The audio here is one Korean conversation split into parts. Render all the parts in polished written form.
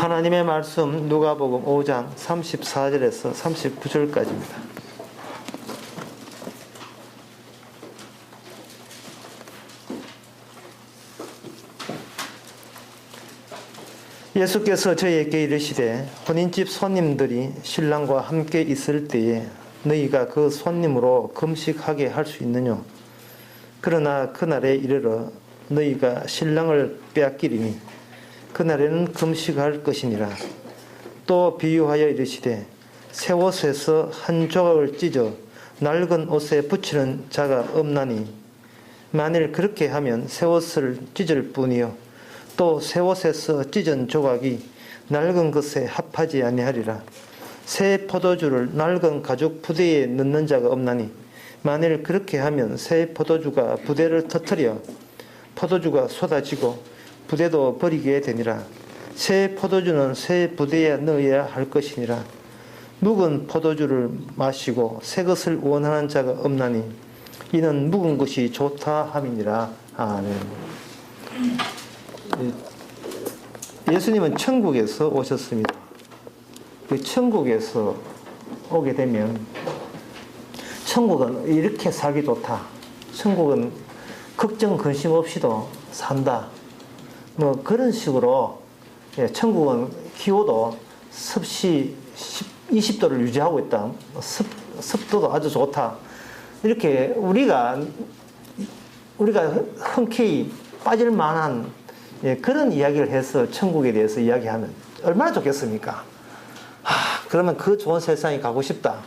하나님의 말씀 누가복음 5장 34절에서 39절까지입니다. 예수께서 저희에게 이르시되 혼인집 손님들이 신랑과 함께 있을 때에 너희가 그 손님으로 금식하게 할 수 있느냐? 그러나 그날에 이르러 너희가 신랑을 빼앗기리니 그날에는 금식할 것이니라. 또 비유하여 이르시되 새 옷에서 한 조각을 찢어 낡은 옷에 붙이는 자가 없나니 만일 그렇게 하면 새 옷을 찢을 뿐이요 또 새 옷에서 찢은 조각이 낡은 것에 합하지 아니하리라. 새 포도주를 낡은 가죽 부대에 넣는 자가 없나니 만일 그렇게 하면 새 포도주가 부대를 터뜨려 포도주가 쏟아지고 부대도 버리게 되니라. 새 포도주는 새 부대에 넣어야 할 것이니라. 묵은 포도주를 마시고 새 것을 원하는 자가 없나니 이는 묵은 것이 좋다 함이니라. 아멘. 예수님은 천국에서 오셨습니다. 그 천국에서 오게 되면 천국은 이렇게 살기 좋다. 천국은 걱정 근심 없이도 산다. 뭐 그런 식으로 천국은 기후도 습시 20도를 유지하고 있다. 습도도 아주 좋다. 이렇게 우리가 흔쾌히 빠질 만한 그런 이야기를 해서 천국에 대해서 이야기하면 얼마나 좋겠습니까? 그러면 그 좋은 세상에 가고 싶다.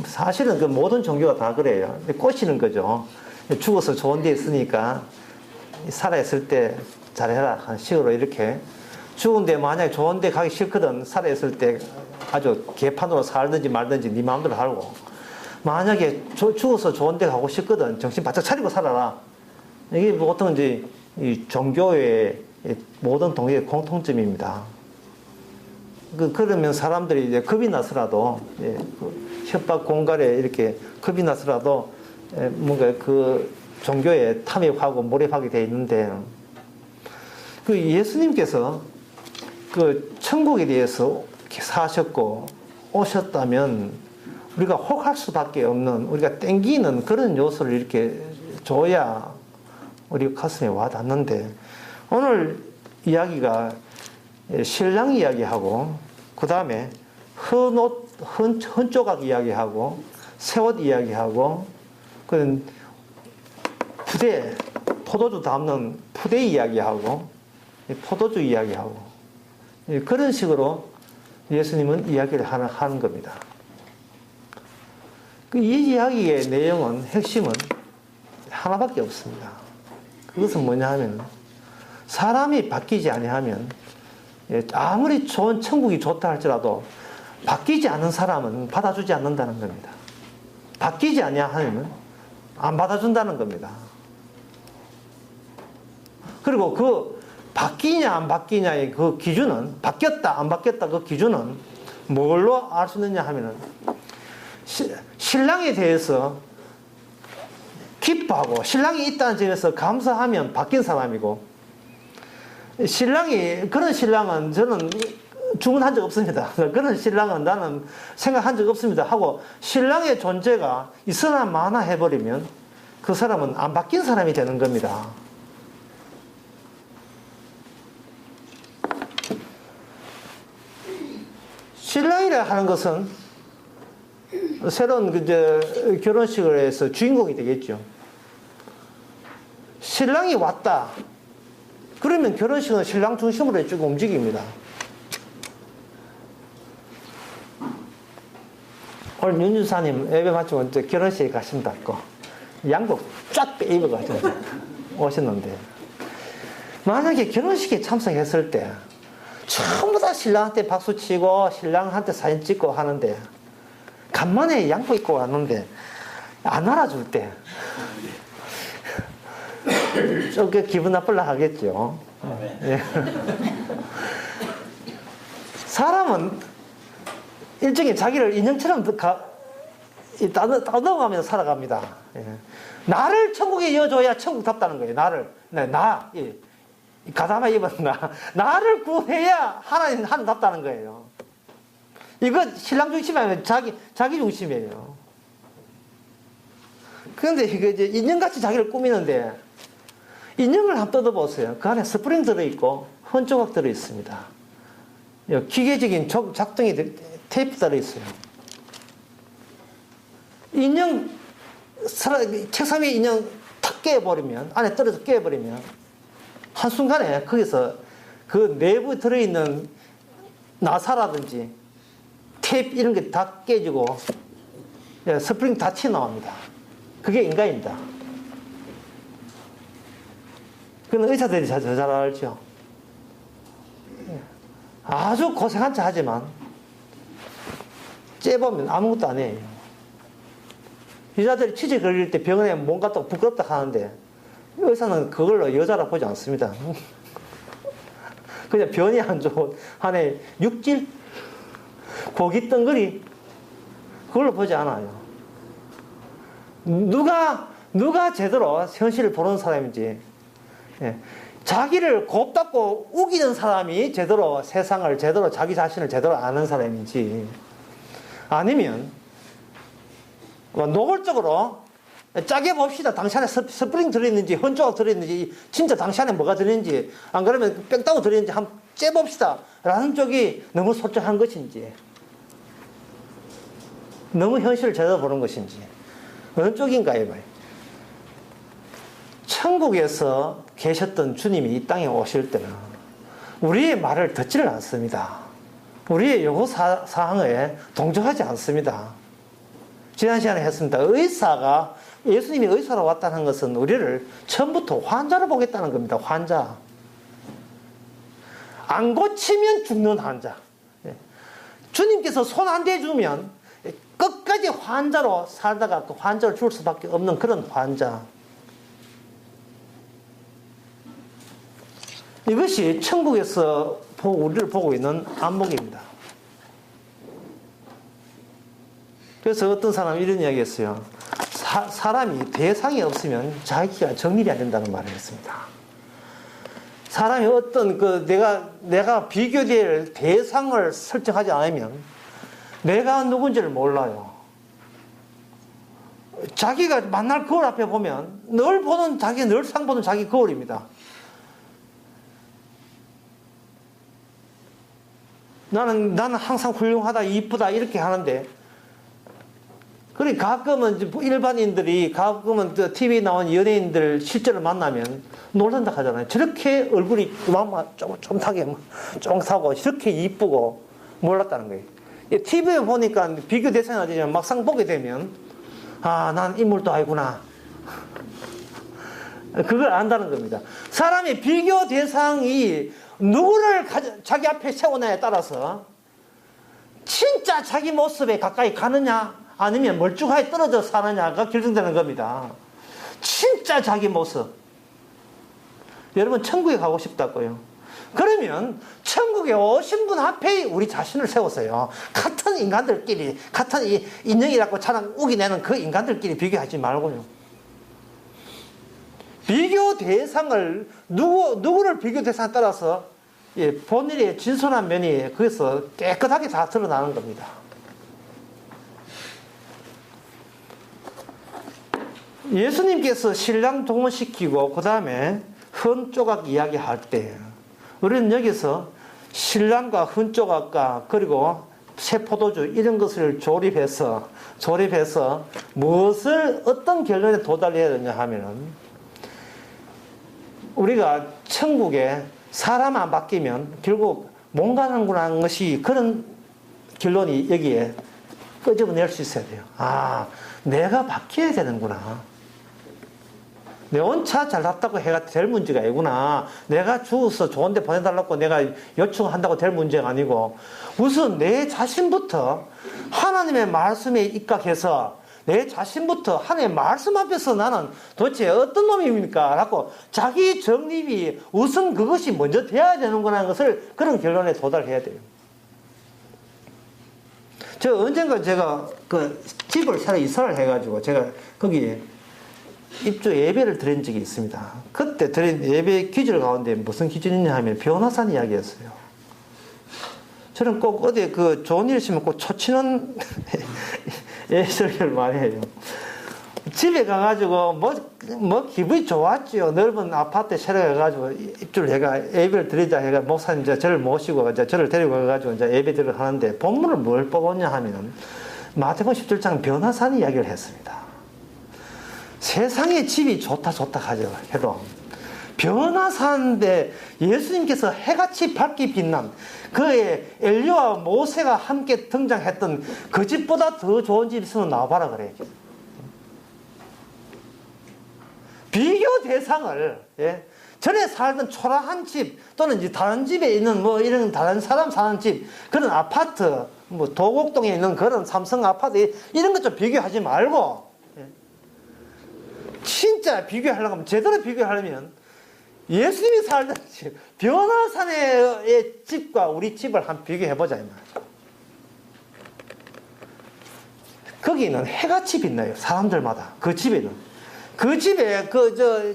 사실은 그 모든 종교가 다 그래요. 꼬시는 거죠. 죽어서 좋은 데 있으니까 살아있을 때 잘해라 하는 식으로 이렇게. 죽은데 만약에 좋은 데 가기 싫거든. 살아있을 때 아주 개판으로 살든지 말든지 네 마음대로 살고, 만약에 죽어서 좋은 데 가고 싶거든. 정신 바짝 차리고 살아라. 이게 보통 이제 이 종교의 모든 동의의 공통점입니다. 그러면 사람들이 이제 겁이 나서라도, 협박 공갈에 이렇게 겁이 나서라도 뭔가 그 종교에 탐입하고 몰입하게 돼 있는데, 그 예수님께서 그 천국에 대해서 이렇게 사셨고 오셨다면 우리가 혹할 수밖에 없는, 우리가 땡기는 그런 요소를 이렇게 줘야 우리 가슴에 와닿는데, 오늘 이야기가 신랑 이야기하고, 그 다음에 헌 조각 이야기하고, 새 옷 이야기하고, 그런 부대, 포도주 담는 부대 이야기하고, 포도주 이야기하고, 그런 식으로 예수님은 이야기를 하는 겁니다. 이 이야기의 내용은, 핵심은 하나밖에 없습니다. 그것은 뭐냐 하면, 사람이 바뀌지 아니하면, 아무리 좋은 천국이 좋다 할지라도 바뀌지 않은 사람은 받아주지 않는다는 겁니다. 바뀌지 아니하면 안 받아준다는 겁니다. 그리고 그 바뀌냐 안 바뀌냐의 그 기준은, 바뀌었다 안 바뀌었다 그 기준은 뭘로 알 수 있느냐 하면은, 신랑에 대해서 기뻐하고 신랑이 있다는 점에서 감사하면 바뀐 사람이고, 그런 신랑은 저는 주문한 적 없습니다. 그런 신랑은 나는 생각한 적 없습니다 하고 신랑의 존재가 있으나 마나 해버리면 그 사람은 안 바뀐 사람이 되는 겁니다. 신랑이라 하는 것은 새로운 결혼식을 해서 주인공이 되겠죠. 신랑이 왔다. 그러면 결혼식은 신랑 중심으로 쭉 움직입니다. 오늘 윤주사님 예배 마치고 결혼식에 가신다고 양복 쫙 입어가지고 오셨는데, 만약에 결혼식에 참석했을 때 전부 다 신랑한테 박수치고 신랑한테 사진 찍고 하는데, 간만에 양복 입고 왔는데 안 알아줄 때 좀 기분 나쁠라 하겠죠. 예. 사람은 일종의 자기를 인형처럼 따듬어가면서 살아갑니다. 예. 나를 천국에 이어줘야 천국답다는 거예요. 나를. 가다마 입었나? 나를 구해야 하나님답다는 거예요. 이거 신랑 중심이 아니라 자기 중심이에요. 그런데 이게 이제 인형같이 자기를 꾸미는데, 인형을 한번 뜯어보세요. 그 안에 스프링 들어있고, 헌 조각 들어있습니다. 기계적인 작동이 테이프 들어있어요. 인형, 책상 위에 인형 탁 깨버리면, 안에 떨어져 깨버리면, 한순간에 거기서 그 내부에 들어있는 나사라든지 테이프 이런 게 다 깨지고 스프링 다 튀어나옵니다. 그게 인간입니다. 그건 의사들이 잘 알죠. 아주 고생한 척 하지만 째보면 아무것도 아니에요. 여자들이 치질 걸릴 때 병원에 몸 갔다고 부끄럽다 하는데 의사는 그걸로 여자라 보지 않습니다. 그냥 변이 안 좋은 한해 육질, 고기 덩거리 그걸로 보지 않아요. 누가 제대로 현실을 보는 사람인지, 자기를 곱답고 우기는 사람이 제대로 세상을 제대로 자기 자신을 제대로 아는 사람인지, 아니면 노골적으로 짜게 봅시다. 당시 안에 스프링 들어있는지 헌조각 들어있는지 진짜 당시 안에 뭐가 들어있는지, 안 그러면 뺑따구 들어있는지 한번 째봅시다 라는 쪽이 너무 솔직한 것인지, 너무 현실을 제대로 보는 것인지 어느 쪽인가요? 천국에서 계셨던 주님이 이 땅에 오실 때는 우리의 말을 듣지를 않습니다. 우리의 요구사항에 동조하지 않습니다. 지난 시간에 했습니다. 예수님이 의사로 왔다는 것은 우리를 처음부터 환자로 보겠다는 겁니다. 환자. 안 고치면 죽는 환자. 주님께서 손 안 대주면 끝까지 환자로 살다가 그 환자를 죽을 수밖에 없는 그런 환자. 이것이 천국에서 우리를 보고 있는 안목입니다. 그래서 어떤 사람이 이런 이야기 했어요. 사람이 대상이 없으면 자기가 정립이 안 된다는 말을 했습니다. 사람이 어떤 내가 비교될 대상을 설정하지 않으면 내가 누군지를 몰라요. 자기가 만날 거울 앞에 보면 늘 상 보는 자기 거울입니다. 나는 항상 훌륭하다, 이쁘다 이렇게 하는데, 그래 가끔은 일반인들이 가끔은 TV에 나온 연예인들 실제로 만나면 놀란다 하잖아요. 저렇게 얼굴이 쫑타고 저렇게 이쁘고 몰랐다는 거예요. TV에 보니까 비교 대상이 아니지만 막상 보게 되면 난 인물도 아니구나. 그걸 안다는 겁니다. 사람의 비교 대상이 누구를 자기 앞에 세우냐에 따라서 진짜 자기 모습에 가까이 가느냐 아니면 멀쩡하게 떨어져 사느냐가 결정되는 겁니다. 진짜 자기 모습. 여러분 천국에 가고 싶다고요. 그러면 천국에 오신 분 앞에 우리 자신을 세웠어요. 같은 인간들끼리, 같은 인형이라고 차랑 우기내는 그 인간들끼리 비교하지 말고요. 비교 대상을 누구를 비교 대상에 따라서 본인의 진솔한 면이 거기서 깨끗하게 다 드러나는 겁니다. 예수님께서 신랑 동원시키고 그 다음에 헌 조각 이야기할 때 우리는 여기서 신랑과 헌 조각과 그리고 새 포도주 이런 것을 조립해서 어떤 결론에 도달해야 되냐 하면은, 우리가 천국에 사람 안 바뀌면 결국 못 가는구나 하는 것이, 그런 결론이 여기에 끄집어낼 수 있어야 돼요. 내가 바뀌어야 되는구나. 내 온차 잘났다고 해가 될 문제가 아니구나. 내가 죽어서 좋은 데 보내달라고 내가 요청한다고 될 문제가 아니고, 우선 내 자신부터 하나님의 말씀에 입각해서 내 자신부터 하나님의 말씀 앞에서 나는 도대체 어떤 놈입니까? 라고 자기 정립이 우선 그것이 먼저 돼야 되는구나 하는 것을, 그런 결론에 도달해야 돼요. 언젠가 제가 집을 새로 이사를 해가지고 제가 거기 입주 예배를 드린 적이 있습니다. 그때 드린 예배 기절 가운데 무슨 기준이냐 하면 변화산 이야기였어요. 저는 꼭 어디 그 좋은 일 있으면 꼭 초치는 예설교를 많이 해요. 집에 가가지고 뭐 기분이 좋았지요. 넓은 아파트에 새로 가가지고 입주를 해가 예배를 드리자 해가 목사님 저를 모시고 저를 데리고 가가지고 이제 예배들을 하는데 본문을 뭘 뽑았냐 하면은 마태복음 17장 변화산 이야기를 했습니다. 세상에 집이 좋다 하죠. 해도 변화산인데 예수님께서 해같이 밝게 빛난 그의 엘리야와 모세가 함께 등장했던 그 집보다 더 좋은 집이 있으면 나와봐라 그래요. 비교 대상을, 예? 전에 살던 초라한 집 또는 이제 다른 집에 있는 뭐 이런 다른 사람 사는 집, 그런 아파트, 뭐 도곡동에 있는 그런 삼성 아파트 이런 것 좀 비교하지 말고, 예? 진짜 비교하려고 하면 제대로 비교하려면 예수님이 살던 집, 변화산의 집과 우리 집을 한번 비교해보자 이 말이야. 거기는 해같이 빛나요. 사람들마다 그 집에는. 그 집에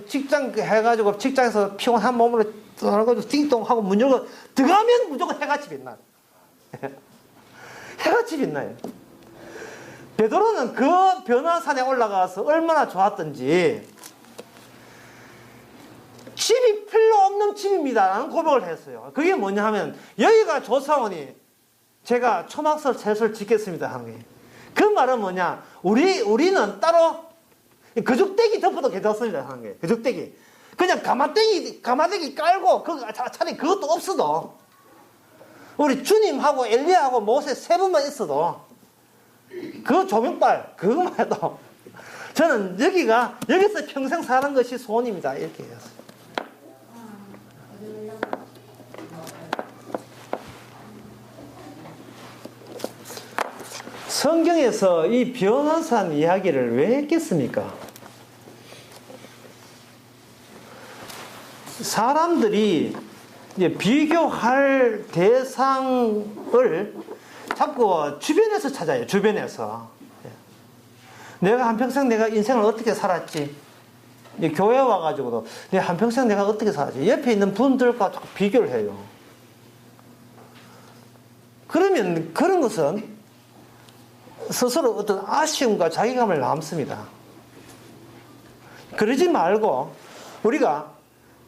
직장 해가지고 직장에서 피곤한 몸으로 떠나가지고 띵동하고 문 열고 들어가면 무조건 해같이 빛나. 해같이 빛나요. 베드로는 그 변화산에 올라가서 얼마나 좋았던지 집이 필요 없는 집입니다 라는 고백을 했어요. 그게 뭐냐 하면 여기가 조사원이 제가 초막설 셋을 짓겠습니다 하는 거예요. 그 말은 뭐냐, 우리는 따로 거죽대기 덮어도 괜찮습니다 하는 거예요. 거죽대기. 그냥 가마대기 깔고 차라리 그것도 없어도 우리 주님하고 엘리야하고 모세 세 분만 있어도 그 조명빨 그거만 해도 저는 여기서 평생 사는 것이 소원입니다 이렇게 했어요. 성경에서 이 변화산 이야기를 왜 했겠습니까? 사람들이 이제 비교할 대상을 자꾸 주변에서 찾아요. 주변에서. 내가 한평생 내가 인생을 어떻게 살았지? 교회 와가지고도 한평생 내가 어떻게 살았지? 옆에 있는 분들과 자꾸 비교를 해요. 그러면 그런 것은 스스로 어떤 아쉬움과 자괴감을 남습니다. 그러지 말고 우리가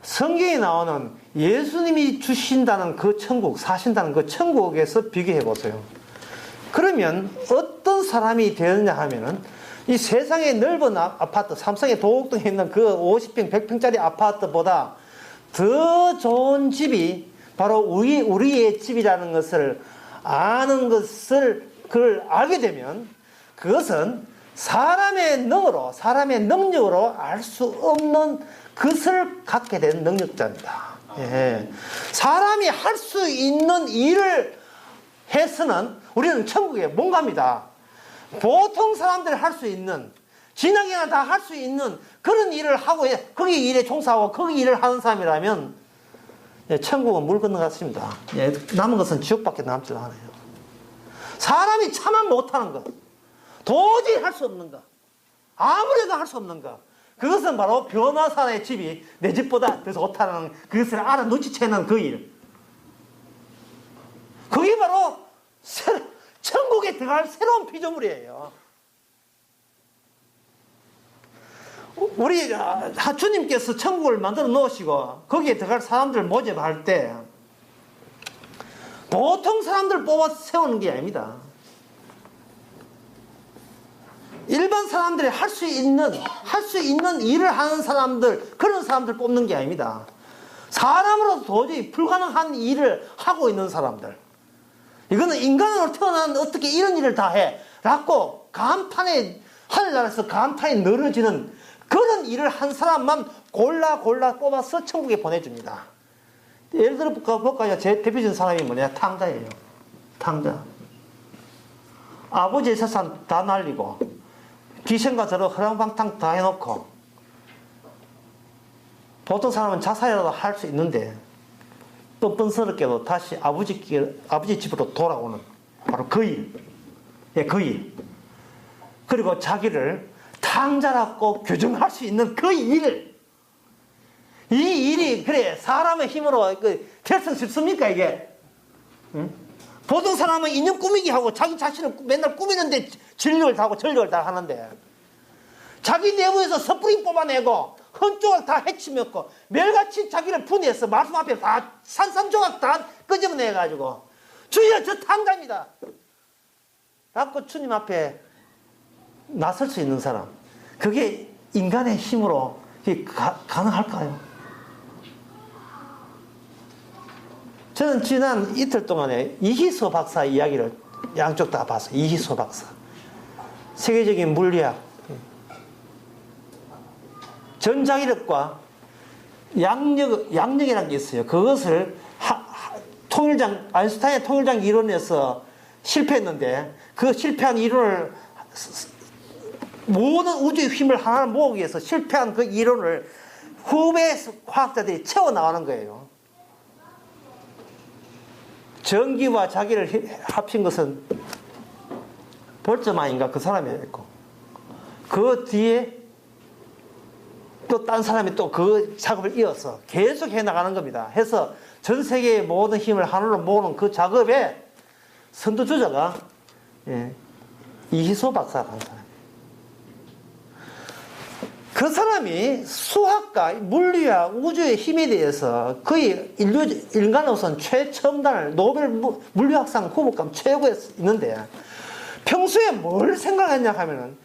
성경에 나오는 예수님이 주신다는 그 천국, 사신다는 그 천국에서 비교해 보세요. 그러면 어떤 사람이 되느냐 하면은 이 세상의 넓은 아파트, 삼성의 도곡동에 있는 그 50평, 100평짜리 아파트보다 더 좋은 집이 바로 우리의 집이라는 것을 아는 것을 그걸 알게 되면 그것은 사람의 능력으로 알 수 없는 것을 갖게 된 능력자입니다. 예. 사람이 할 수 있는 일을 해서는 우리는 천국에 못 갑니다. 보통 사람들이 할 수 있는, 진학이나 다 할 수 있는 그런 일을 하고 거기 일에 종사하고 거기 일을 하는 사람이라면 천국은 물 건너갔습니다. 남은 것은 지옥밖에 남지 않아요. 사람이 차마 못하는 것, 도저히 할 수 없는 것, 아무래도 할 수 없는 것, 그것은 바로 변화산의 집이 내 집보다 더 좋다는 그것을 알아 눈치채는 그 일. 그게 바로 천국에 들어갈 새로운 피조물이에요. 우리 주님께서 천국을 만들어 놓으시고 거기에 들어갈 사람들을 모집할 때 보통 사람들 뽑아 세우는 게 아닙니다. 일반 사람들이 할 수 있는 일을 하는 사람들, 그런 사람들 뽑는 게 아닙니다. 사람으로서 도저히 불가능한 일을 하고 있는 사람들. 이거는 인간으로 태어난 어떻게 이런 일을 다 해? 라고 하늘나라에서 간판에 늘어지는 그런 일을 한 사람만 골라 뽑아서 천국에 보내줍니다. 예를 들어 볼까요? 제 대표적인 사람이 뭐냐? 탕자예요. 탕자. 아버지의 재산 다 날리고 귀신과 저러 허랑방탕 다 해놓고 보통 사람은 자살이라도 할 수 있는데 뻔뻔스럽게도 다시 아버지 집으로 돌아오는 바로 그 일. 예, 그 일. 그리고 자기를 탕자라고 규정할 수 있는 그 일, 이 일이 그래 사람의 힘으로 될 수 있습니까 이게? 응? 보통 사람은 인형 꾸미기 하고 자기 자신을 맨날 꾸미는데 진력을 다하고 전력을 다 하는데, 자기 내부에서 섣불리 뽑아내고 헌조각 다 해치면고 매일같이 자기를 분해해서 말씀 앞에 다 산산조각 다 끄집어내가지고 주여 저 탕자입니다 라고 주님 앞에 나설 수 있는 사람, 그게 인간의 힘으로 가능할까요? 저는 지난 이틀 동안에 이희소 박사 이야기를 양쪽 다 봤어요. 이희소 박사, 세계적인 물리학, 전자기력과 양력이라는 게 있어요. 그것을 아인슈타인의 통일장 이론에서 실패했는데, 그 실패한 이론을 모든 우주의 힘을 하나 모으기 위해서 실패한 그 이론을 후배 과학자들이 채워 나가는 거예요. 전기와 자기를 합친 것은 볼트만인가 그 사람이 했고, 그 뒤에 또 딴 사람이 또 그 작업을 이어서 계속 해나가는 겁니다. 해서 전 세계의 모든 힘을 하나로 모으는 그 작업에 선두주자가 이희소 박사라는 사람이에요. 그 사람이 수학과 물리학, 우주의 힘에 대해서 거의 인간으로서는 최첨단을 노벨 물리학상 후보감 최고에 있는데, 평소에 뭘 생각했냐 하면은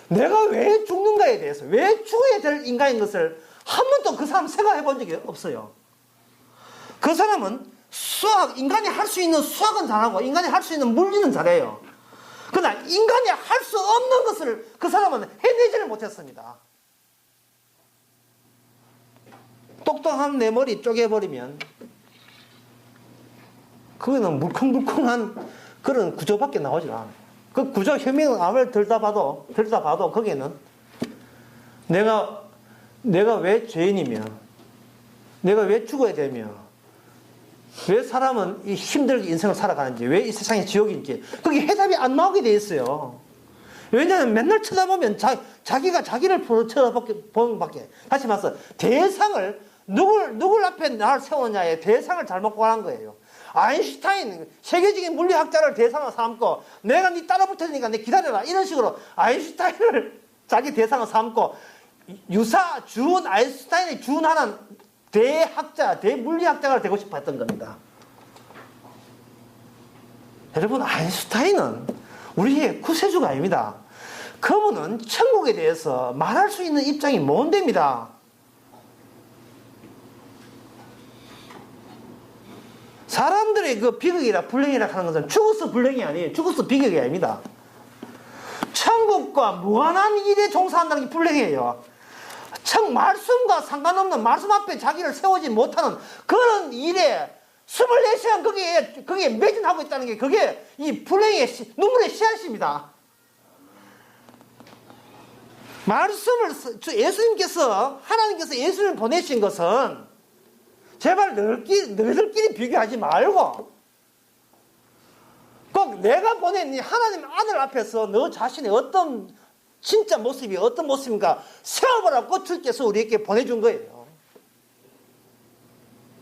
내가 왜 죽는가에 대해서, 왜 죽어야 될 인간인 것을 한 번도 그 사람 생각해 본 적이 없어요. 그 사람은 인간이 할 수 있는 수학은 잘하고 인간이 할 수 있는 물리는 잘해요. 그러나 인간이 할 수 없는 것을 그 사람은 해내지를 못했습니다. 똑똑한 내 머리 쪼개버리면 그거는 물컹물컹한 그런 구조밖에 나오지 않아요. 그 구조 혐의는 암을 들다 봐도 거기에는 내가 왜 죄인이며, 내가 왜 죽어야 되며, 왜 사람은 이 힘들게 인생을 살아가는지, 왜 이 세상이 지옥인지, 그게 해답이 안 나오게 돼 있어요. 왜냐하면 맨날 쳐다보면 자기가 자기를 쳐다보는 밖에. 다시 말해서 대상을 누굴 앞에 나를 세우느냐에 대상을 잘못 구하는 거예요. 아인슈타인 세계적인 물리학자를 대상으로 삼고 내가 네 따라붙을 테니까 내 기다려라, 이런 식으로 아인슈타인을 자기 대상으로 삼고 아인슈타인에 준하는 대학자, 대물리학자가 되고 싶어 했던 겁니다. 여러분, 아인슈타인은 우리의 구세주가 아닙니다. 그분은 천국에 대해서 말할 수 있는 입장이 뭔데입니다. 사람들의 그 비극이라 불행이라 하는 것은 죽어서 불행이 아니에요. 죽어서 비극이 아닙니다. 천국과 무한한 일에 종사한다는 게 불행이에요. 말씀과 상관없는, 말씀 앞에 자기를 세우지 못하는 그런 일에 24시간 거기에 매진하고 있다는 게, 그게 이 불행의 눈물의 씨앗입니다. 하나님께서 예수님을 보내신 것은 제발 너희들끼리 비교하지 말고 꼭 내가 보낸 하나님 아들 앞에서 너 자신의 어떤 진짜 모습이 어떤 모습인가 세워보라고 주께서 우리에게 보내준 거예요.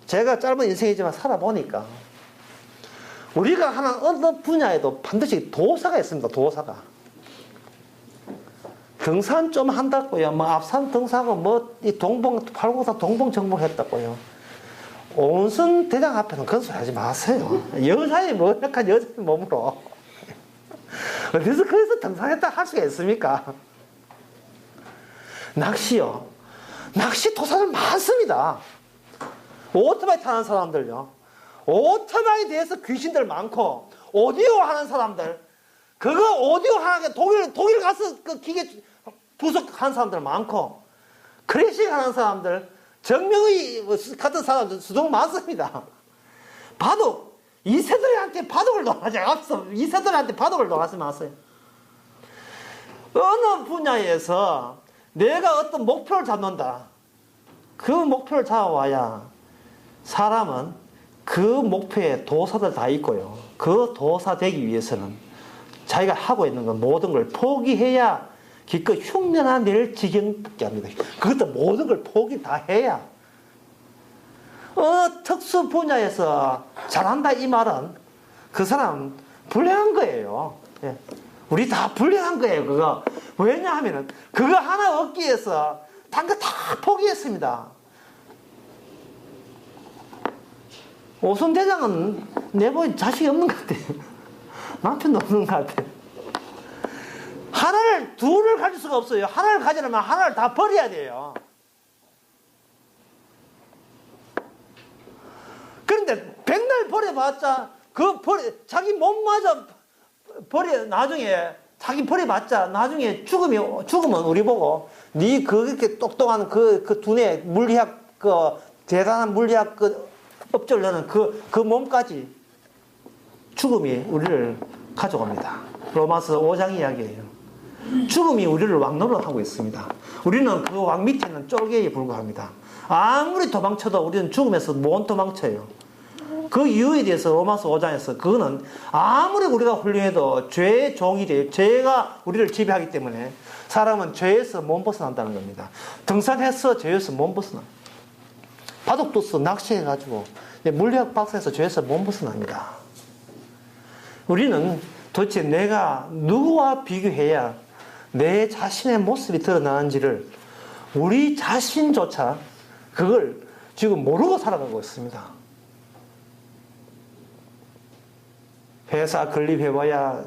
제가 짧은 인생이지만 살아보니까 우리가 하는 어느 분야에도 반드시 도사가 있습니다. 도사가. 등산 좀 한다고요. 앞산 등산하고 이 팔공산 동봉정복 했다고요. 온선 대장 앞에서는 그런 소리 하지 마세요. 여자의 약한 여자의 몸으로 어디서 거기서 등산했다 할 수가 있습니까? 낚시요. 낚시 도사들 많습니다. 오토바이 타는 사람들요. 오토바이에 대해서 귀신들 많고, 오디오 하는 사람들, 그거 오디오 하는 게 독일 가서 그 기계 부속하는 사람들 많고, 크래식 하는 사람들, 정명의 같은 사람들 수동 많습니다. 바둑, 이세돌이한테 바둑을 놓아하지 않았어. 이세돌이한테 바둑을 놓아하지 마세요. 어느 분야에서 내가 어떤 목표를 잡는다. 그 목표를 잡아와야 사람은 그 목표에 도사들 다 있고요. 그 도사 되기 위해서는 자기가 하고 있는 건 모든 걸 포기해야 기껏 흉내나 낼 지경밖에 합니다. 그것도 모든 걸 포기 다 해야. 특수 분야에서 잘한다 이 말은 그 사람 불행한 거예요. 예. 우리 다 불행한 거예요, 그거. 왜냐하면은 그거 하나 얻기 위해서 딴 거 다 포기했습니다. 오순대장은 내보니 자식이 없는 것 같아요. 남편도 없는 것 같아요. 하나를, 둘을 가질 수가 없어요. 하나를 가지려면 하나를 다 버려야 돼요. 그런데 백날 버려봤자, 자기 몸마저 나중에, 자기 버려봤자, 나중에 죽으면 우리 보고, 네 그렇게 똑똑한 그 두뇌, 물리학, 대단한 물리학 업적을 내는 그 몸까지 죽음이 우리를 가져갑니다. 로마서 5장 이야기예요. 죽음이 우리를 왕노릇하고 있습니다. 우리는 그 왕 밑에는 쫄개에 불과합니다. 아무리 도망쳐도 우리는 죽음에서 못 도망쳐요. 그 이유에 대해서 로마서 5장에서 그거는 아무리 우리가 훌륭해도 죄의 종이 돼요. 죄가 우리를 지배하기 때문에 사람은 죄에서 못 벗어난다는 겁니다. 등산해서 죄에서 못 벗어나. 바둑도 써 낚시해가지고 물리학 박사에서 죄에서 못 벗어납니다. 우리는 도대체 내가 누구와 비교해야 내 자신의 모습이 드러나는지를 우리 자신조차 그걸 지금 모르고 살아가고 있습니다. 회사 건립해봐야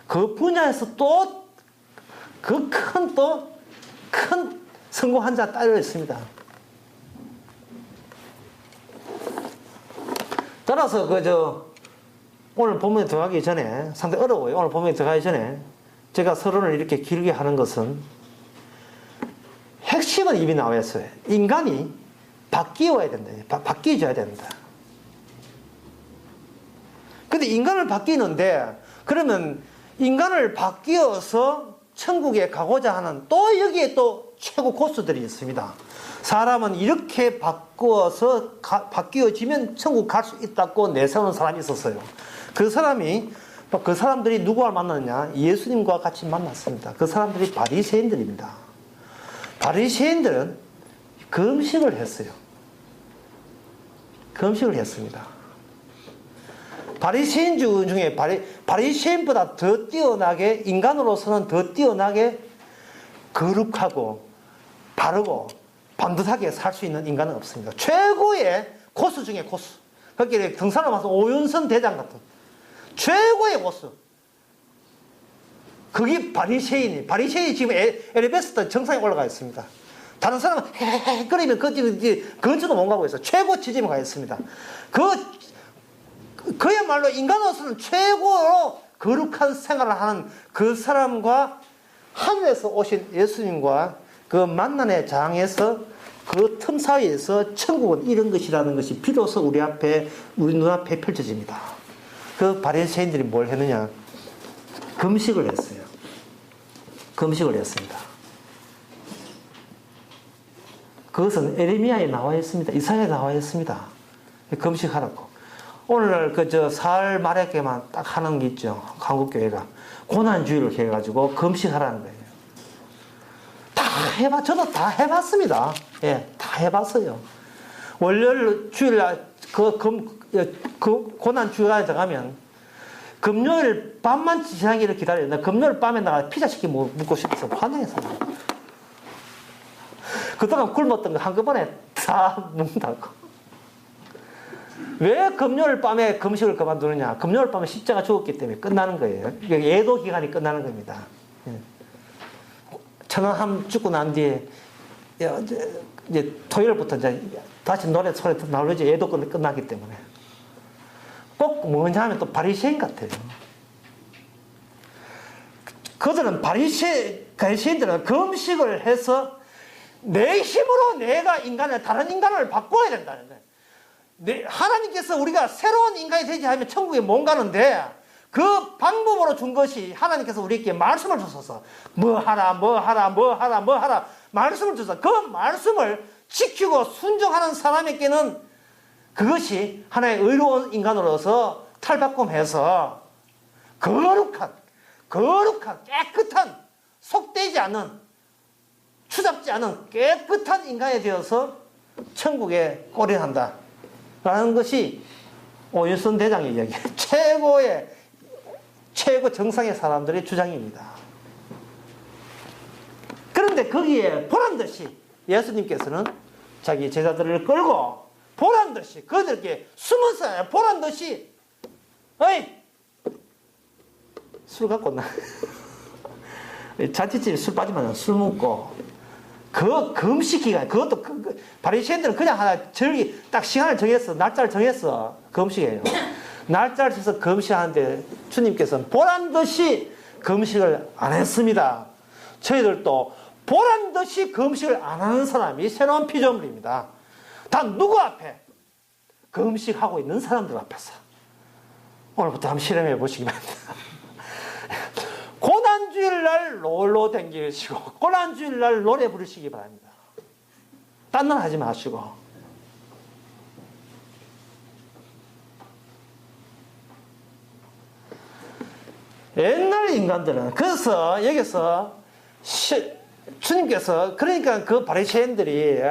그 분야에서 또 그 큰 성공한 자 딸려 있습니다. 따라서 오늘 본문에 들어가기 전에 상당히 어려워요. 오늘 본문에 들어가기 전에 제가 서론을 이렇게 길게 하는 것은 핵심은 이미 나와 있어요. 인간이 바뀌어야 된다. 바뀌어야 된다. 근데 인간을 바뀌는데 그러면 인간을 바뀌어서 천국에 가고자 하는 또 여기에 또 최고 코스들이 있습니다. 사람은 이렇게 바뀌어지면 천국 갈 수 있다고 내세우는 사람이 있었어요. 그 사람들이 누구와 만났느냐? 예수님과 같이 만났습니다. 그 사람들이 바리새인들입니다. 바리새인들은 금식을 했어요. 금식을 했습니다. 바리새인 중에 바리새인보다 더 뛰어나게, 인간으로서는 더 뛰어나게 거룩하고 바르고 반듯하게 살 수 있는 인간은 없습니다. 최고의 코스 중에 코스. 거기에 등산을 와서 오윤선 대장 같은 최고의 코스. 그게 바리새인이 지금 에베레스트 정상에 올라가 있습니다. 다른 사람은 헤헤헤거리면 그쪽도 못 가고 있어요. 최고 지점에 가 있습니다. 그야말로 인간으로서는 최고로 거룩한 생활을 하는 그 사람과 하늘에서 오신 예수님과 그 만남의 장에서 그 틈 사이에서 천국은 이런 것이라는 것이 비로소 우리 눈앞에 펼쳐집니다. 그 바리새인들이 뭘 했느냐? 금식을 했어요. 금식을 했습니다. 그것은 에레미야에 나와 있습니다. 이사야에 나와 있습니다. 금식하라고. 오늘날 사흘 말에게만 딱 하는 게 있죠. 한국교회가. 고난주의를 해가지고 금식하라는 거예요. 저도 다 해봤습니다. 예, 다 해봤어요. 월요일 주일날 고난주의가 들어가면 금요일 밤만 지나기를 기다려요. 나 금요일 밤에 나가 피자 시켜 먹고 싶어서 환장했어요. 그동안 굶었던 거 한꺼번에 다 먹는다고. 왜 금요일 밤에 금식을 그만두느냐? 금요일 밤에 십자가 죽었기 때문에 끝나는 거예요. 예도 기간이 끝나는 겁니다. 천안함 죽고 난 뒤에 이제 토요일부터 이제 다시 노래 소리 나오지. 예도 끝나기 때문에. 꼭 뭐냐 하면 또 바리새인 같아요. 그들은 바리새인들은 금식을 해서 내 힘으로 내가 다른 인간을 바꿔야 된다는 거예요. 하나님께서 우리가 새로운 인간이 되지 않으면 천국에 못 가는데 그 방법으로 준 것이 하나님께서 우리에게 말씀을 주셔서 뭐 하라 말씀을 주셔서 그 말씀을 지키고 순종하는 사람에게는 그것이 하나의 의로운 인간으로서 탈바꿈해서 거룩한 깨끗한 속되지 않은, 추잡지 않은 깨끗한 인간이 되어서 천국에 꼬리한다 라는 것이 오윤선 대장의 이야기, 최고 정상의 사람들의 주장입니다. 그런데 거기에 보란듯이 예수님께서는 자기 제자들을 끌고 보란듯이 그들에게 숨어서 보란듯이 어이 술 갖고 온나 잔치집에 술 빠지면 술 먹고 그 금식 기간 그것도 바리새인들은 그냥 하나 딱 시간을 정했어, 날짜를 정했어. 금식이에요. 날짜를 정해서 금식하는데 주님께서는 보란듯이 금식을 안 했습니다. 저희들도 보란듯이 금식을 안 하는 사람이 새로운 피조물입니다. 단 누구 앞에? 금식하고 있는 사람들 앞에서. 오늘부터 한번 실험해 보시기 바랍니다. 고난주일날 롤로 댕기시고 고난주일날 노래 부르시기 바랍니다. 딴 날 하지 마시고. 옛날 인간들은 그래서 여기서 주님께서 그러니까 그 바리새인들이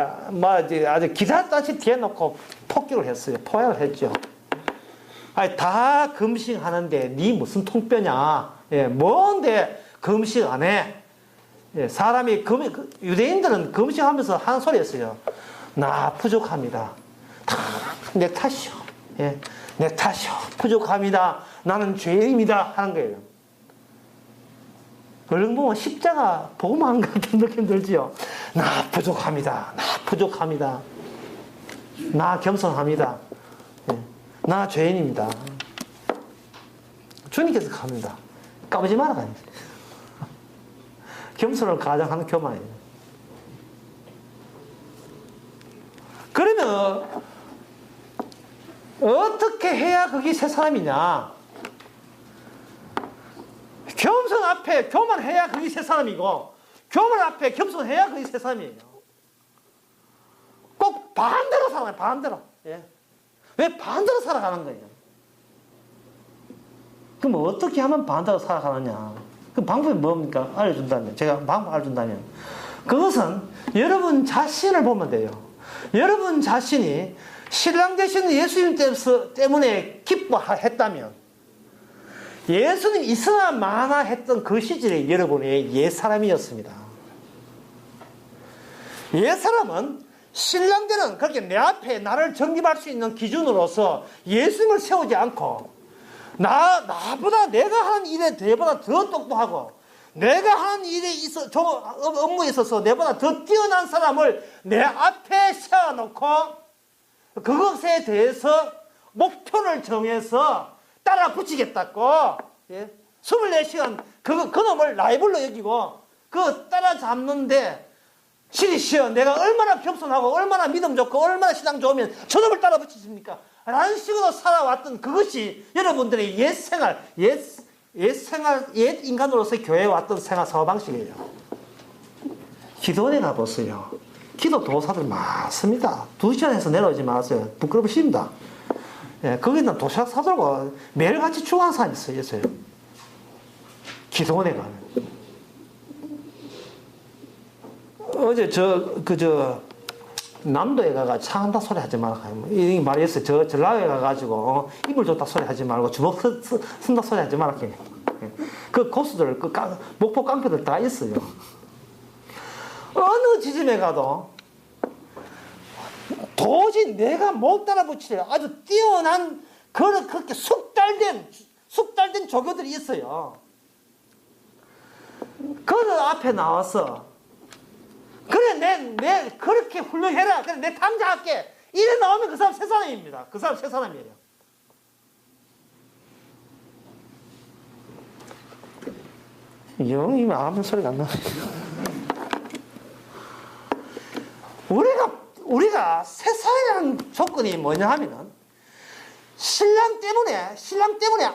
아주 기사단치 뒤에 놓고 폭격을 했어요. 포약을 했죠. 아니, 다 금식하는데 네 무슨 통뼈냐? 예, 뭔데 금식 안 해? 예, 사람이 유대인들은 금식하면서 하는 소리였어요. 나 부족합니다. 다 내 탓이요. 예, 내 탓이요. 부족합니다. 나는 죄인입니다. 하는 거예요. 얼른 보면 십자가 복음한 것 같은 느낌 들지요. 나 부족합니다. 나 부족합니다. 나 겸손합니다. 예, 나 죄인입니다. 주님께서 갑니다. 까부지 마라. 겸손을 가장하는 교만이에요. 그러면 어떻게 해야 그게 새 사람이냐? 겸손 앞에 교만해야 그게 새 사람이고 교만 앞에 겸손해야 그게 새 사람이에요. 꼭 반대로 살아요. 반대로. 예. 왜 반대로 살아가는 거예요? 그럼 어떻게 하면 반대로 살아가느냐? 그 방법이 뭡니까? 알려준다면, 제가 방법 알려준다면, 그것은 여러분 자신을 보면 돼요. 여러분 자신이 신랑 되신 예수님 때문에 기뻐했다면, 예수님 있으나 마나 했던 그 시절에 여러분의 옛사람이었습니다. 옛사람은 신랑들은 그렇게 내 앞에 나를 정립할 수 있는 기준으로서 예수님을 세우지 않고 나보다 내가 하는 일에 내보다 더 똑똑하고 내가 하는 일에 업무에 있어서 내보다 더 뛰어난 사람을 내 앞에 세워놓고 그것에 대해서 목표를 정해서 따라 붙이겠다고 24시간 그놈을 라이벌로 여기고 따라잡는데 시리시여 내가 얼마나 겸손하고 얼마나 믿음 좋고 얼마나 신앙 좋으면 저놈을 따라 붙이십니까? 라는 식으로 살아왔던 그것이 여러분들의 옛 인간으로서 교회에 왔던 생활 사고방식이에요. 기도원에 가보세요. 기도 도사들 많습니다. 2시간에서 내려오지 마세요. 부끄러우십니다. 예, 거기는 도시락 사들고 매일같이 추구하는 사람이 있어요. 기도원에 가면. 어제 남도에 가가 창한다 소리 하지 말라. 이 말이 있어요. 전라도에 가가지고 이불 줬다 소리 하지 말고 주먹 쓴다 소리 하지 말라. 그 고수들, 목포 깡패들 다 있어요. 어느 지점에 가도 도저히 내가 못 따라 붙이려 아주 뛰어난 그렇게 숙달된 조교들이 있어요. 그 앞에 나와서 그래 내 그렇게 훌륭해라. 그래 내 탕자할게. 이래 나오면 그 사람 새 사람입니다. 그 사람 새 사람이에요. 영이 아무 소리가 안 나네. 우리가 새 사람이라는 조건이 뭐냐 하면은 신랑 때문에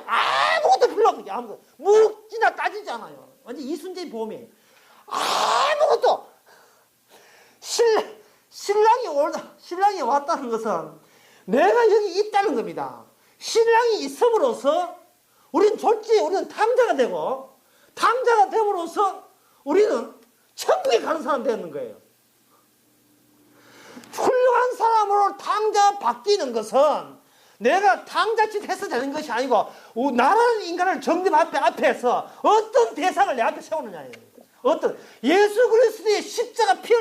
아무것도 필요 없는 게 아무것도 묵지나 따지지 않아요. 완전 이순재 보험이에요. 아무것도 신랑이 왔다는 것은 내가 여기 있다는 겁니다. 신랑이 있음으로써 우리는 탕자가 되고 탕자가 됨으로써 우리는 천국에 가는 사람 되는 거예요. 훌륭한 사람으로 당자 바뀌는 것은 내가 당자짓 해서 되는 것이 아니고 나라는 인간을 정립 앞에서 어떤 대상을 내 앞에 세우느냐예요. 어떤 예수 그리스도의 십자가 피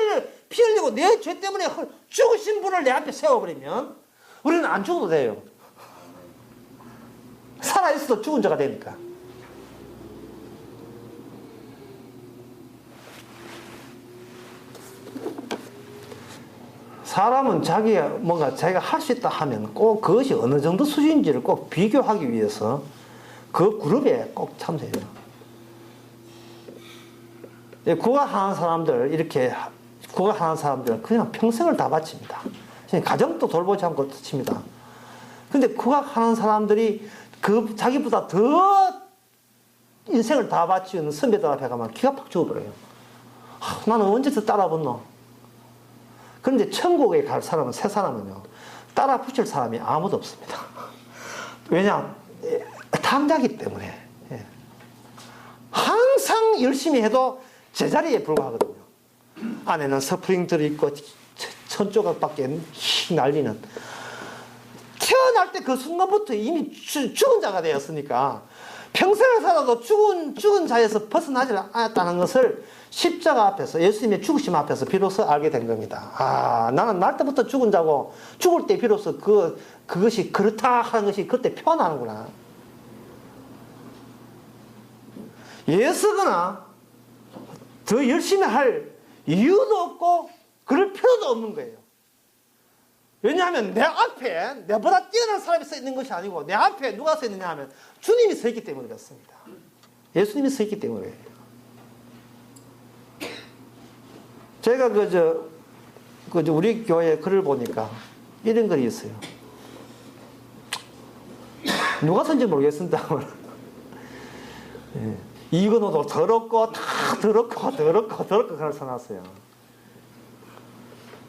흘리고 내 죄 때문에 죽으신 분을 내 앞에 세워버리면 우리는 안 죽어도 돼요. 살아있어도 죽은 자가 되니까. 사람은 자기가 할 수 있다 하면 꼭 그것이 어느 정도 수준인지를 꼭 비교하기 위해서 그 그룹에 꼭 참석해요. 구가하는 사람들은 그냥 평생을 다 바칩니다. 가정도 돌보지 않고 칩니다. 근데 구각하는 사람들이 자기보다 더 인생을 다 바치는 선배들 앞에 가면 기가 팍 죽어버려요. 나는 언제서 따라 붙노? 그런데 천국에 갈 사람은, 새 사람은요, 따라 붙일 사람이 아무도 없습니다. 왜냐? 탐자기 때문에. 항상 열심히 해도 제자리에 불과하거든요. 안에는 스프링 들어있고, 천조각밖에 날리는. 태어날 때 그 순간부터 이미 죽은 자가 되었으니까, 평생을 살아도 죽은 자에서 벗어나지 않았다는 것을 십자가 앞에서, 예수님의 죽으심 앞에서 비로소 알게 된 겁니다. 나는 날 때부터 죽은 자고, 죽을 때 비로소 그것이 그렇다 하는 것이 그때 표현하는구나. 예수거나 더 열심히 할 이유도 없고, 그럴 필요도 없는 거예요. 왜냐하면 내 앞에 내보다 뛰어난 사람이 서 있는 것이 아니고 내 앞에 누가 서 있느냐 하면 주님이 서 있기 때문에 그렇습니다. 예수님이 서 있기 때문에. 제가 우리 교회 글을 보니까 이런 글이 있어요. 누가 쓴지 모르겠습니다. 이건호도 더럽고 다 더럽고 그걸 써놨어요.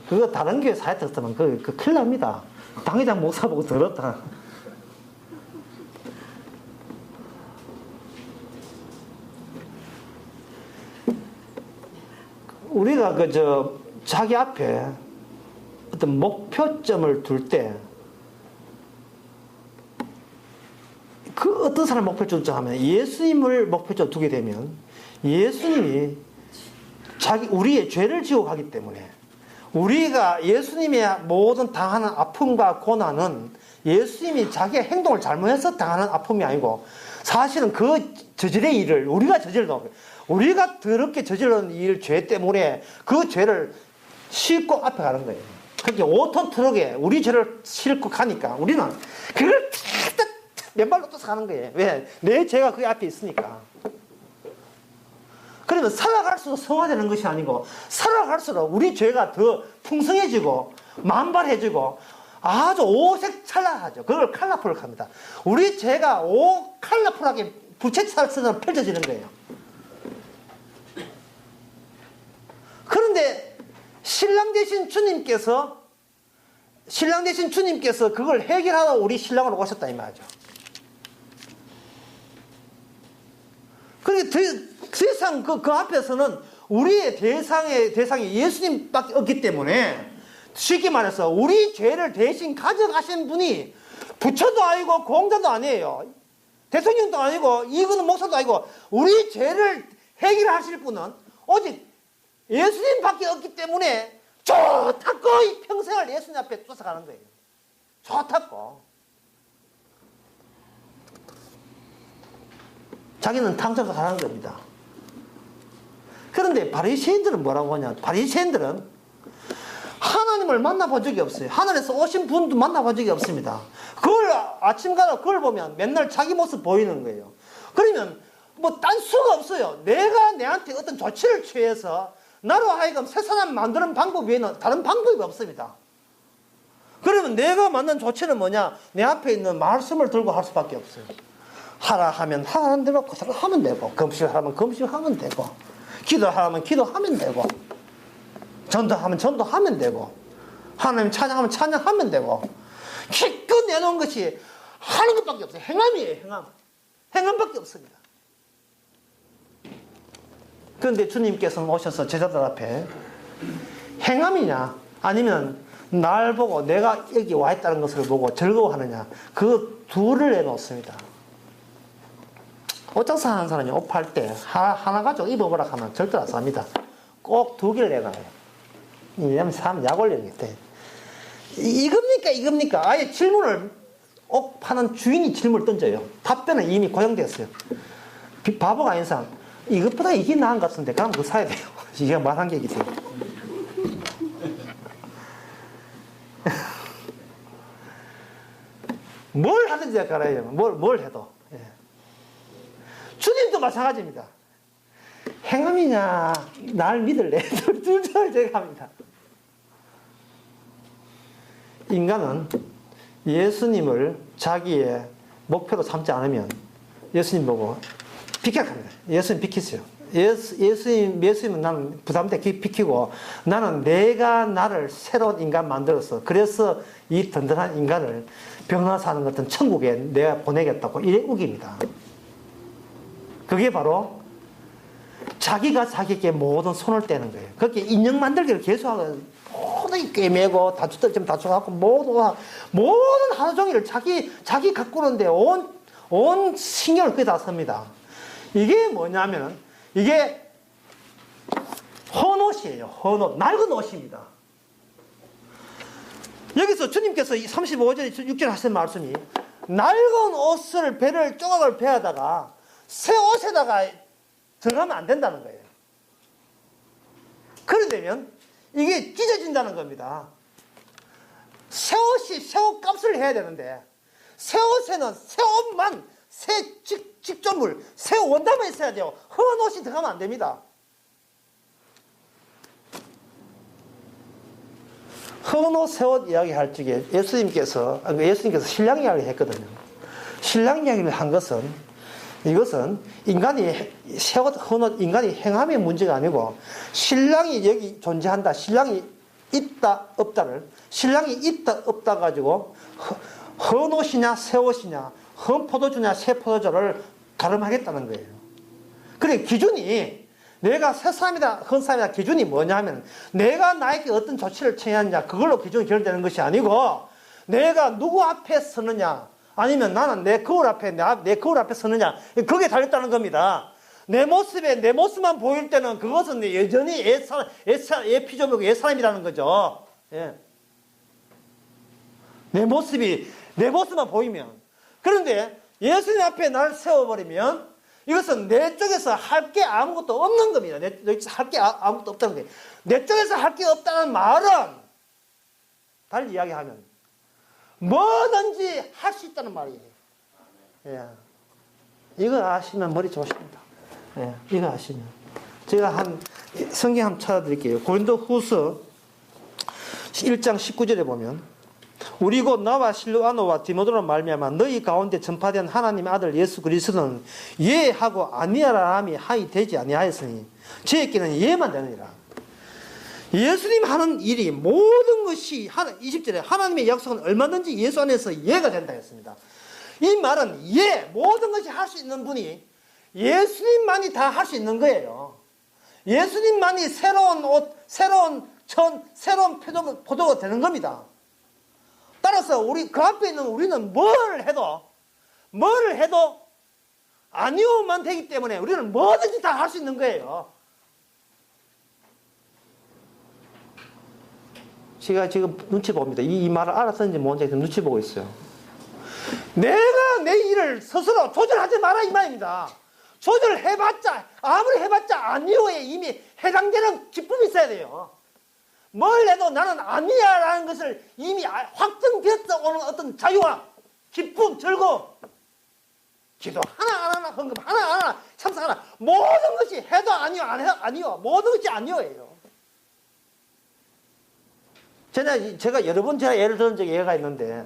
그거 다른 교회 사이트 쓰면 그 큰일 납니다. 당회장 목사 보고 더럽다. 우리가 자기 앞에 어떤 목표점을 둘 때, 그 어떤 사람 목표점 하면 예수님을 목표점 두게 되면 예수님이 우리의 죄를 지고 가기 때문에 우리가 예수님의 모든 당하는 아픔과 고난은 예수님이 자기의 행동을 잘못해서 당하는 아픔이 아니고 사실은 그 저질의 일을 우리가 저질러 우리가 더럽게 저질러는 일 죄 때문에 그 죄를 싣고 앞에 가는 거예요. 그렇게 5톤 트럭에 우리 죄를 싣고 가니까 우리는 그걸 맨발로 떠서 가는 거예요. 왜? 내 죄가 그 앞에 있으니까. 그러면 살아갈수록 성화되는 것이 아니고 살아갈수록 우리 죄가 더 풍성해지고 만발해지고 아주 오색찬란하죠. 그걸 컬러풀을 합니다. 우리 죄가 컬러풀하게 부채살처럼 펼쳐지는 거예요. 그런데 신랑 되신 주님께서 그걸 해결하러 우리 신랑을 오셨다 이 말이죠. 그러니까 세상 그 앞에서는 우리의 대상이 예수님밖에 없기 때문에 쉽게 말해서 우리 죄를 대신 가져가신 분이 부처도 아니고 공자도 아니에요. 대통령도 아니고 이거는 목사도 아니고 우리 죄를 해결하실 분은 오직 예수님밖에 없기 때문에 좋다고 이 평생을 예수님 앞에 쫓아가는 거예요. 좋다고. 자기는 탕자가 가는 겁니다. 그런데 바리새인들은 뭐라고 하냐? 바리새인들은 하나님을 만나본 적이 없어요. 하늘에서 오신 분도 만나본 적이 없습니다. 그걸 아침마다 그걸 보면 맨날 자기 모습 보이는 거예요. 그러면 뭐 딴 수가 없어요. 내가 내한테 어떤 조치를 취해서 나로 하여금 새 사람 만드는 방법 외에는 다른 방법이 없습니다. 그러면 내가 만든 조치는 뭐냐? 내 앞에 있는 말씀을 들고 할 수밖에 없어요. 하라 하면 하라는 대로 그대로 하면 되고, 금식하면 금식하면 되고, 기도하면 기도하면 되고, 전도하면 전도하면 되고, 하나님 찬양하면 찬양하면 되고, 기껏 내놓은 것이 하는 것밖에 없어요. 행함이에요. 행함밖에 없습니다. 그런데 주님께서는 오셔서 제자들 앞에 행함이냐 아니면 날 보고 내가 여기 와 있다는 것을 보고 즐거워하느냐, 그 둘을 내놓습니다. 옷장사 하는 사람이 옷 팔 때 하나 가지고 입어보라 하면 절대 안 삽니다. 꼭 두 개를 내놔요. 왜냐하면 사람 약 올리기 때문에. 이겁니까? 아예 질문을, 옷 파는 주인이 질문을 던져요. 답변은 이미 고정됐어요. 바보가 아닌 사람, 이것보다 이게 나은 것 같은데 그럼 그거 사야 돼요. 이게 말한 게 이기 때문에. 뭘 하든지 알아요. 뭘 해도. 예. 주님도 마찬가지입니다. 행함이냐, 날 믿을래? 둘 다 제가 합니다. 인간은 예수님을 자기의 목표로 삼지 않으면 예수님 보고 비켜갑니다. 예수님 비키세요. 예수님은 나는 부담돼 비키고, 나는 내가 나를 새로운 인간 만들어서, 그래서 이 든든한 인간을 병나 사는 같은 천국에 내가 보내겠다고 이래 우깁니다. 그게 바로 자기가 자기에게 모든 손을 떼는 거예요. 그렇게 인형 만들기를 계속하고 모든 꿰매고 다쳐갖고 모든 하루 종일 자기 가꾸는데 온 신경을 거기다 씁니다. 이게 뭐냐면 이게 헌옷이에요. 헌옷, 낡은 옷입니다. 여기서 주님께서 35절, 6절 하신 말씀이 낡은 옷을 조각을 베어다가 새 옷에다가 들어가면 안 된다는 거예요. 그러려면 이게 찢어진다는 겁니다. 새 옷이 새 옷 값을 해야 되는데, 새 옷에는 새 옷만, 새 직조물, 새 원단만 있어야 돼요. 헌 옷이 들어가면 안 됩니다. 헌 옷, 새 옷 이야기 할 적에 예수님께서 신랑 이야기를 했거든요. 신랑 이야기를 한 것은, 이것은 인간이 새 옷, 헌 옷, 인간이 행함의 문제가 아니고, 신랑이 여기 존재한다, 신랑이 있다, 없다를, 신랑이 있다, 없다 가지고 헌 옷이냐, 새 옷이냐, 헌 포도주냐, 새 포도주를 가름하겠다는 거예요. 그래, 기준이 내가 새 사람이다, 헌 사람이다, 기준이 뭐냐면 내가 나에게 어떤 조치를 취하느냐, 그걸로 기준이 결정되는 것이 아니고, 내가 누구 앞에 서느냐, 아니면 나는 내 거울 앞에 서느냐, 그게 달렸다는 겁니다. 내 모습만 보일 때는 그것은 여전히 피조물고 옛사람이라는 거죠. 예. 내 모습만 보이면. 그런데 예수님 앞에 나를 세워버리면 이것은 내 쪽에서 할 게 아무것도 없는 겁니다. 내 쪽에서 할 게 아무것도 없다는 거예요. 내 쪽에서 할 게 없다는 말은, 달리 이야기하면 뭐든지 할 수 있다는 말이에요. 예. 이거 아시면 머리 좋으십니다. 예. 이거 아시면. 제가 성경 한번 찾아드릴게요. 고린도후서 1장 19절에 보면, 우리 곧 나와 실루아노와 디모데로 말미암아 너희 가운데 전파된 하나님의 아들 예수 그리스도는 예하고 아니하라함이 하이 되지 아니하였으니 저에게는 예만 되느니라. 예수님 하는 일이 모든 것이 20절에 하나님의 약속은 얼마든지 예수 안에서 예가 된다 했습니다. 이 말은 모든 것이 할 수 있는 분이 예수님만이 다 할 수 있는 거예요. 예수님만이 새로운 옷, 새로운 포도가 되는 겁니다. 따라서 그 앞에 있는 우리는 뭘 해도 아니오만 되기 때문에 우리는 뭐든지 다 할 수 있는 거예요. 제가 지금 눈치 봅니다. 이 말을 알았는지 뭔지 눈치 보고 있어요. 내가 내 일을 스스로 조절하지 마라 이 말입니다. 아무리 해봤자 아니오에 이미 해당되는 기쁨이 있어야 돼요. 뭘 해도 나는 아니야라는 것을 이미 확정되었어 오는 어떤 자유와 기쁨, 즐거움, 기도 하나, 헌금 하나, 참석 하나, 모든 것이 해도 아니요, 안 해도 아니요, 모든 것이 아니요예요. 제가 여러 번 예를 들은 적이 있는데,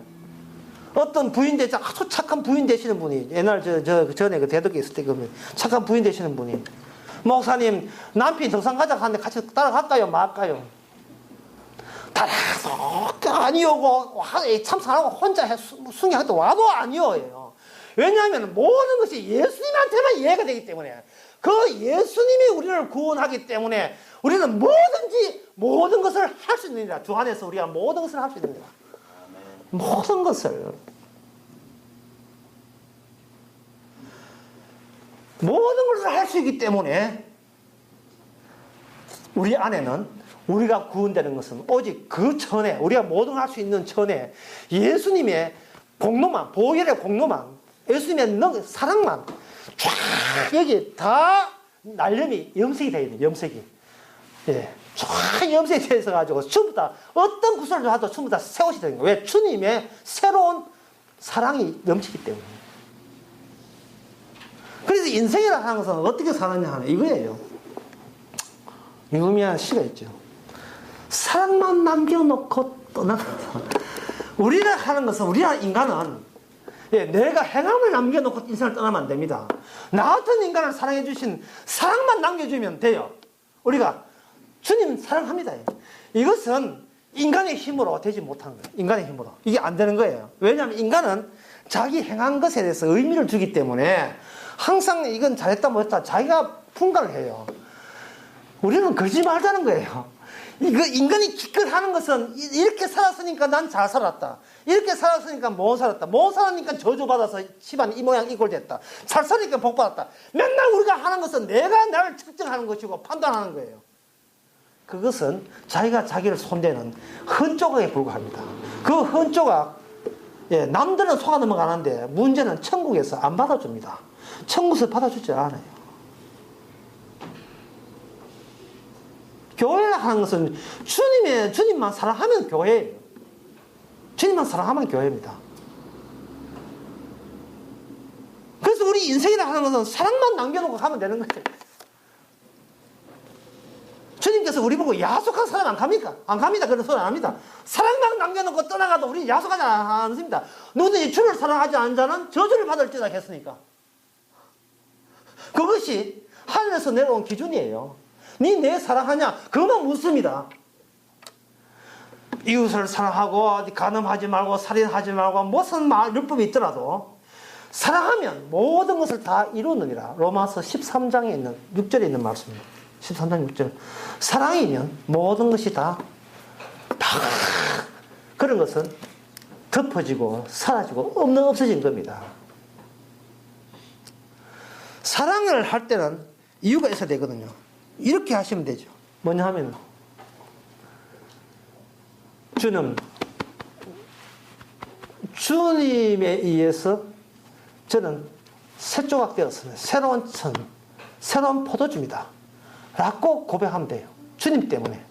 어떤 아주 착한 부인 되시는 분이, 옛날 전에 그 대덕에 있을 때 착한 부인 되시는 분이, 목사님, 남편이 등산 가자고 하는데 같이 따라갈까요, 말까요? 따라가서 아니오고 참석하고 혼자 숭배해도 와도 아니오예요. 왜냐하면 모든 것이 예수님한테만 이해가 되기 때문에, 그 예수님이 우리를 구원하기 때문에 우리는 뭐든지 모든 것을 할 수 있느니라. 주 안에서 우리가 모든 것을 할 수 있느니라. 모든 것을. 모든 것을 할 수 있기 때문에 우리 안에는 우리가 구원되는 것은 오직 그 전에, 우리가 모든 걸 할 수 있는 전에 예수님의 공로만, 보혈의 공로만, 예수님의 사랑만 쫙 여기 다 날름이 염색이 되어 있는, 염색이. 예. 쫙 염색이 되어 있어가지고 전부 다 어떤 구설을 하도 전부 다 새 옷이 되는 거예요. 왜? 주님의 새로운 사랑이 넘치기 때문에. 그래서 인생이라 하는 것은 어떻게 사느냐 하는 이거예요. 유명한 시가 있죠. 사랑만 남겨놓고 떠나는 우리가 하는 것은, 우리가 인간은 내가 행함을 남겨놓고 인생을 떠나면 안 됩니다. 나 같은 인간을 사랑해 주신 사랑만 남겨주면 돼요. 우리가 주님 사랑합니다. 이것은 인간의 힘으로 되지 못하는 거예요. 인간의 힘으로. 이게 안 되는 거예요. 왜냐하면 인간은 자기 행한 것에 대해서 의미를 주기 때문에 항상 이건 잘했다 못했다 자기가 분간을 해요. 우리는 그러지 말자는 거예요. 이거 인간이 기껏 하는 것은 이렇게 살았으니까 난 잘 살았다. 이렇게 살았으니까 못 살았다. 못 살았으니까 저주받아서 집안 이 모양 이 꼴 됐다. 잘 살으니까 복받았다. 맨날 우리가 하는 것은 내가 나를 측정하는 것이고 판단하는 거예요. 그것은 자기가 자기를 손대는 헌조각에 불과합니다. 그 헌조각, 남들은 속아 넘어가는데 문제는 천국에서 안 받아줍니다. 천국에서 받아주지 않아요. 교회라 하는 것은 주님만 사랑하면 교회예요. 주님만 사랑하면 교회입니다. 그래서 우리 인생이라 하는 것은 사랑만 남겨놓고 가면 되는 거예요. 주님께서 우리 보고 야속한 사람 안 갑니까? 안 갑니다. 그런 소리 안 합니다. 사랑만 남겨놓고 떠나가도 우리 야속하지 않습니다. 누구든지 주를 사랑하지 않는 자는 저주를 받을지다 했으니까. 그것이 하늘에서 내려온 기준이에요. 니 내 사랑하냐? 그것만 묻습니다. 이웃을 사랑하고 간음하지 말고 살인하지 말고 무슨 율법이 있더라도 사랑하면 모든 것을 다 이루느니라. 로마서 13장에 있는 6절에 있는 말씀입니다. 13장 6절. 사랑이면 모든 것이 다 그런 것은 덮어지고 사라지고 없어진 겁니다. 사랑을 할 때는 이유가 있어야 되거든요. 이렇게 하시면 되죠. 뭐냐 하면 주님에 의해서 저는 새 조각 되었습니다. 새로운 천, 새로운 포도주입니다. 라고 고백하면 돼요. 주님 때문에.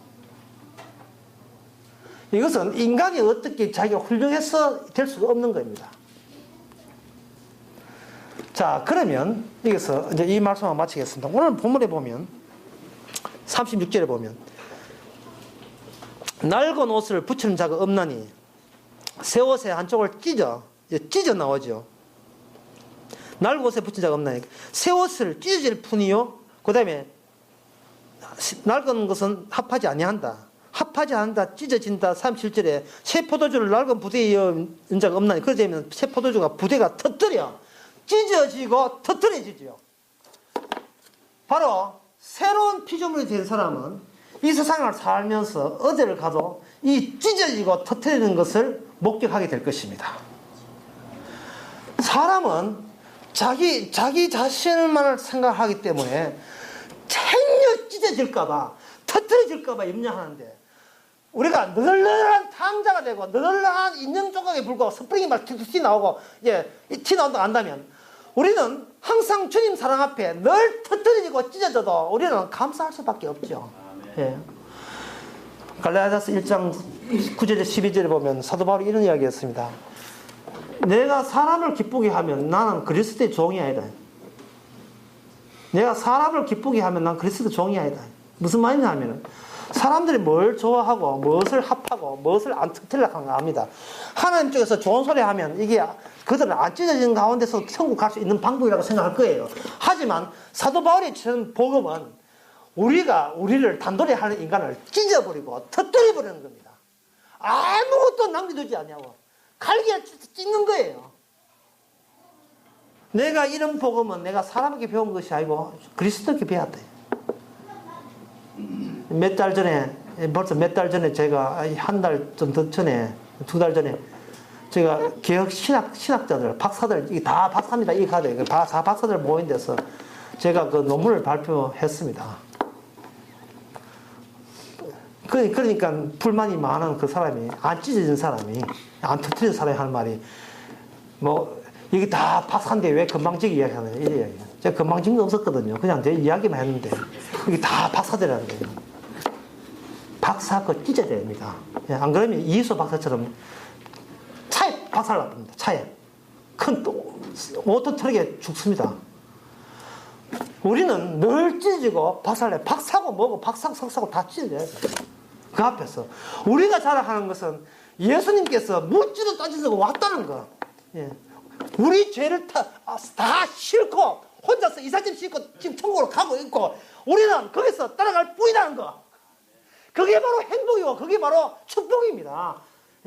이것은 인간이 어떻게 자기가 훌륭해서 될 수가 없는 겁니다. 자, 그러면 여기서 이제 이 말씀을 마치겠습니다. 오늘 본문에 보면 36절에 보면 낡은 옷을 붙이는 자가 없나니 새 옷의 한쪽을 찢어 나오죠. 낡은 옷에 붙인 자가 없나니 새 옷을 찢어질 뿐이요. 그 다음에 낡은 것은 합하지 아니한다. 합하지 않는다. 찢어진다. 37절에 새 포도주를 낡은 부대에 이은 자가 없나니 그러자 되면 새 포도주가 부대가 터뜨려 찢어지고 터뜨려지죠. 바로 새로운 피조물이 된 사람은 이 세상을 살면서 어디를 가도 이 찢어지고 터뜨리는 것을 목격하게 될 것입니다. 사람은 자기 자신만을 생각하기 때문에 전혀 찢어질까봐 터뜨려질까봐 염려하는데 우리가 느들느들한 탕자가 되고 느들느들한 인형 조각에 불구하고 스프링이 막 튀 나오고 티 나온다 안다면 우리는 항상 주님 사랑 앞에 늘 터뜨리고 찢어져도 우리는 감사할 수밖에 없죠. 예. 갈라디아서 1장 9절 12절에 보면 사도 바울이 이런 이야기했습니다. 내가 사람을 기쁘게 하면 나는 그리스도의 종이 아니다. 내가 사람을 기쁘게 하면 난 그리스도의 종이 아니다. 무슨 말이냐 하면 사람들이 뭘 좋아하고 무엇을 합하고 무엇을 안 터뜨리려고 하는 거 압니다. 하나님 쪽에서 좋은 소리 하면 이게 그들은 안 찢어지는 가운데서 천국 갈 수 있는 방법이라고 생각할 거예요. 하지만 사도 바울이 준 복음은 우리를 단돌이 하는 인간을 찢어버리고 터뜨려버리는 겁니다. 아무것도 남겨두지 않냐고 칼기에 찢는 거예요. 내가 이런 복음은 내가 사람에게 배운 것이 아니고 그리스도께 배웠다. 몇 달 전에, 벌써 몇 달 전에 제가 한 달 좀 더 전에, 2달 전에 제가 개혁 신학자들, 박사들, 이게 다 박사입니다. 이 카드. 다 박사들 모인 데서 제가 그 논문을 발표했습니다. 그러니까 불만이 많은 그 사람이, 안 찢어진 사람이, 안 터뜨린 사람이 하는 말이, 뭐, 이게 다 박사인데 왜 건방지게 이야기하느냐, 이 이야기. 제가 건방진 거 없었거든요. 그냥 내 이야기만 했는데, 이게 다 박사들이라는 거예요. 박사 거 찢어야 됩니다. 안 그러면 이희수 박사처럼 차에 박살 납니다. 차에. 큰 오토 트럭에 죽습니다. 우리는 늘 찢어지고 박살내. 박사고 뭐고 박사고 석사고 다 찢어져야 돼. 그 앞에서. 우리가 자랑하는 것은 예수님께서 묻지도 따지고 왔다는 거. 예. 우리 죄를 다 싣고 혼자서 이삿짐 싣고 지금 천국으로 가고 있고 우리는 거기서 따라갈 뿐이라는 거. 그게 바로 행복이고 그게 바로 축복입니다.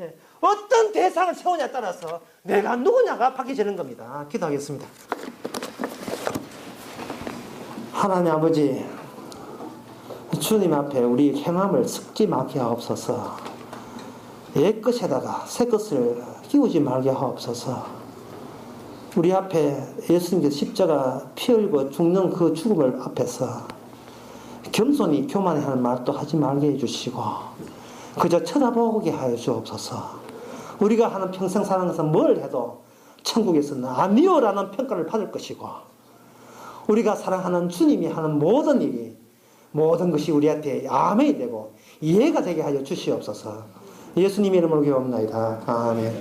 예. 어떤 대상을 세우냐에 따라서 내가 누구냐가 바뀌어지는 겁니다. 기도하겠습니다. 하나님 아버지, 주님 앞에 우리 행함을 섞지 말게 하옵소서. 옛 것에다가 새 것을 끼우지 말게 하옵소서. 우리 앞에 예수님께서 십자가 피 흘리고 죽는 그 죽음을 앞에서 겸손히 교만하는 말도 하지 말게 해주시고 그저 쳐다보게 하여 주옵소서. 우리가 하는 평생 사는 것은 뭘 해도 천국에서는 아니요라는 평가를 받을 것이고 우리가 사랑하는 주님이 하는 모든 일이 모든 것이 우리한테 아멘이 되고 이해가 되게 하여 주시옵소서. 예수님 이름으로 기도합니다. 아멘.